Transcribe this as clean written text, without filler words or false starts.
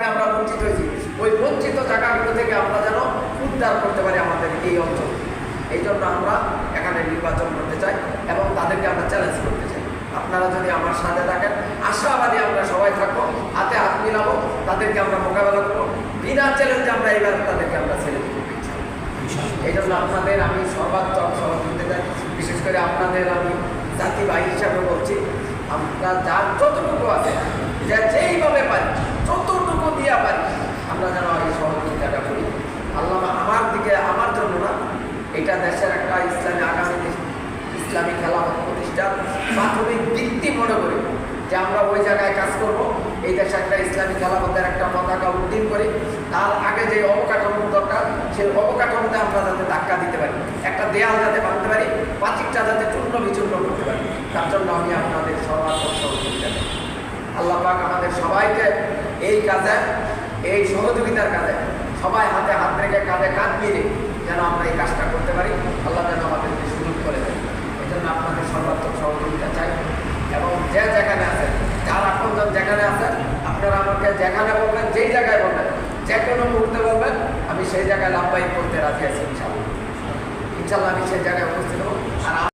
আমরা বঞ্চিত হয়েছি, ওই বঞ্চিত জায়গাগুলো থেকে আমরা যেন উদ্ধার করতে পারি আমাদের এই অঞ্চল। এই জন্য আমরা এখানে নির্বাচন করতে চাই এবং তাদেরকে আমরা চ্যালেঞ্জ করতে চাই। আপনারা যদি আমার সাথে থাকেন, আশাবাদী আমরা সবাই থাকবো, হাতে হাত মিলাবো, তাদেরকে আমরা মোকাবেলা করবো। বিনা চ্যালেঞ্জে আমরা এইবার তাদেরকে আমরা ছেড়ে দেবো। এই জন্য আপনাদের আমি সর্বাত্মক সহযোগিতা চাই। বিশেষ করে আপনাদের আমি জাতি ভাই হিসাবে বলছি, আমরা যার যতটুকু আছে, যা যেইভাবে পারি, যতটুকু দিয়া পারি, আমরা যেন এই সহযোগিতাটা করি। আল্লাহ আমার দিকে, আমার জন্য না, এটা দেশের একটা ইসলামী আগামী ইসলামী খেলাফত প্রতিষ্ঠার প্রাথমিক ভিত্তি মনে করি যে আমরা ওই জায়গায় কাজ করব। এই দেশে একটা ইসলামী খেলাফতের একটা পতাকা উদ্দিন করি। তার আগে যে অবকাঠামোর দরকার, সেই অবকাঠামোতে আমরা যাতে ধাক্কা দিতে পারি, একটা দেয়াল যাতে বাঁধতে পারি, পাঁচিকটা যাতে চূর্ণ বিচূর্ণ করতে পারি, তার জন্য আমি আপনাদের সর্বাত্মক সহযোগিতা করি। আল্লাহ পাক আমাদের সবাইকে এই কাজে, এই সহযোগিতার কাজে সবাই হাতে হাত রেখে, কাঁধে কাঁধ মিলে যেন আমরা এই কাজটা করতে পারি। আল্লাহ যেন আমাদেরকে সুযোগ করে দেয়। এই জন্য আপনাদের সর্বাত্মক সহযোগিতা চাই। এবং যে যেখানে আছেন, যার আপনজন যেখানে আছেন, আপনারা আমাকে যেখানে বলবেন, যেই জায়গায় বলবেন, যে কোনো মুহূর্তে বলবেন, আমি সেই জায়গায় লাভবাহী করতে রাজি আছি। ইনশাল্লাহ ইনশাল্লাহ আমি সেই জায়গায় উপস্থিত হব। আর